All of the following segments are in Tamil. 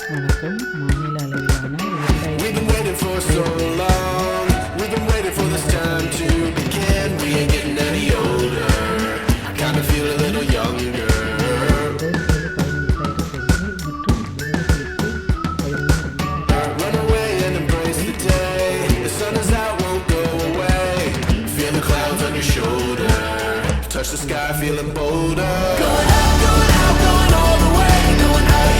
வணக்கம். மாநில அளவிலான 2017 Touch the sky, feeling bolder. Going up, going all the way. Going out,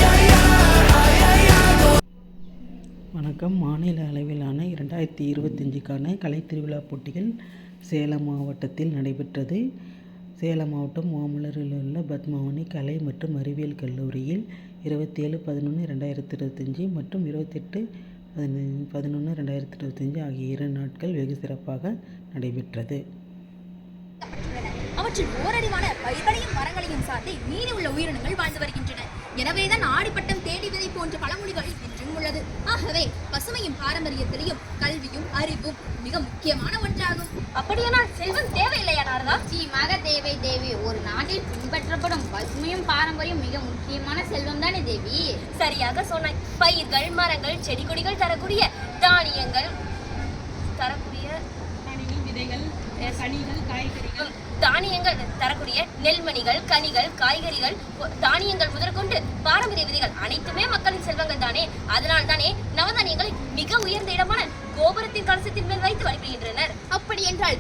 வணக்கம். மாநில அளவிலான 2025க்கான கலைத்திருவிழா போட்டிகள் சேலம் மாவட்டத்தில் நடைபெற்றது. சேலம் மாவட்டம் மாமல்லரில் உள்ள பத்மாவனி கலை மற்றும் அறிவியல் கல்லூரியில் 27/11/2025 மற்றும் 28/11/2025 ஆகிய 2 நாட்கள் வெகு சிறப்பாக நடைபெற்றது. அவற்றில் ஓரறிவான பயிர்களையும் மரங்களையும் சார்ந்து மீறி உள்ள உயிரினங்கள் வாழ்ந்து வருகின்றன. எனவேதான் ஆடிப்பட்டம் தேடி விதை போன்ற பழமொழிகள் இன்றும் உள்ளது. ஆகவே பசுமையும் பாரம்பரியத்திலையும் கல்வியும் அறிவும் மிக முக்கியமான ஒன்றாகும். அப்படியானால் செல்வம் தேவையில்லையா நாரதா? நிச்சயமாக தேவை தேவி. ஒரு நாட்டில் பின்பற்றப்படும் பசுமையும் பாரம்பரியம் மிக முக்கியமான செல்வம் தானே தேவி. சரியாக சொன்னாய். பயிர்கள், மரங்கள், செடி கொடிகள் தரக்கூடிய தானியங்கள், விதைகள், கனிகள், காய்கறிகள், தானியங்கள் தரக்கூடிய நெல்மணிகள், கனிகள், காய்கறிகள், தானியங்கள் முதற்கொண்டு பாரம்பரிய விதைகள் அனைத்துமே மக்களின் செல்வங்கள் தானே. அதனால் தானே நவதானியங்களை மிக உயர்ந்த இடமான கோபுரத்தின் கலசத்தின் மேல் வைத்து வழிபடுகின்றனர். அப்படி என்றால்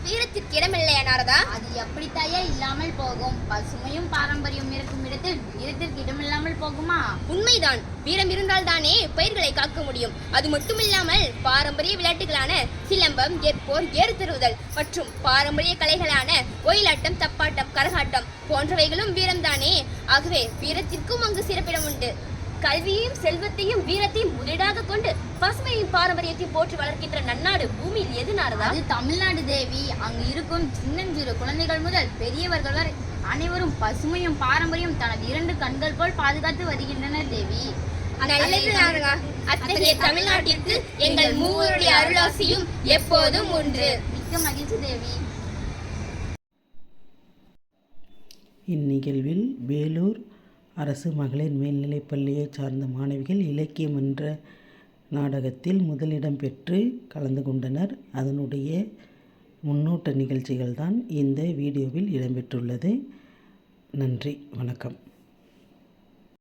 வீரத்திற்கு இடமில்லையா நாரதா? அது எப்படித்தாயே இல்லாமல் போகும்? பசுமையும் பாரம்பரியம் இருக்கும் இடத்தில் வீரத்திற்கு இடமில்லாமல் போகுமா? உண்மைதான். வீரம் இருந்தால் தானே பயிர்களை காக்க முடியும். அது மட்டுமில்லாமல் பாரம்பரிய விளையாட்டுகளான சிலம்பம், ஏற்போர், ஏறு தருவுதல் மற்றும் பாரம்பரிய கலைகளான ஒயிலாட்டம், தப்பாட்டம், கரகாட்டம் போன்றவைகளும் வீரம்தானே. ஆகவே வீரத்திற்கும் அங்கு சிறப்பிடம் உண்டு. கல்வியையும் செல்வத்தையும் வீரத்தையும் முதலீடாக கொண்டு பசுமையின் பாரம்பரியத்தை போற்றி வளர்க்கின்ற நன்னாடு பூமியில் எது நாரதா? அது தமிழ்நாடு தேவி. அங்கு இருக்கும் சின்னஞ்சிறு குழந்தைகள் முதல் பெரியவர்கள் வரை அனைவரும் பசுமையும் பாரம்பரியம் தனது 2 கண்கள் போல் பாதுகாத்து வருகின்றனர் தேவி. அத்தகைய தமிழ்நாட்டிற்கு எங்கள் மூவருடைய அருளாசியும் எப்போதும் உண்டு. மிக்க மகிழ்ச்சி தேவி. இந்நிகழ்வில் வேலூர் அரசு மகளிர் மேல்நிலைப்பள்ளியை சார்ந்த மாணவிகள் இலக்கியம் என்ற நாடகத்தில் முதலிடம் பெற்று கலந்து கொண்டனர். அதனுடைய முன்னோட்ட நிகழ்ச்சிகள் தான் இந்த வீடியோவில் இடம்பெற்றுள்ளது. நன்றி, வணக்கம்.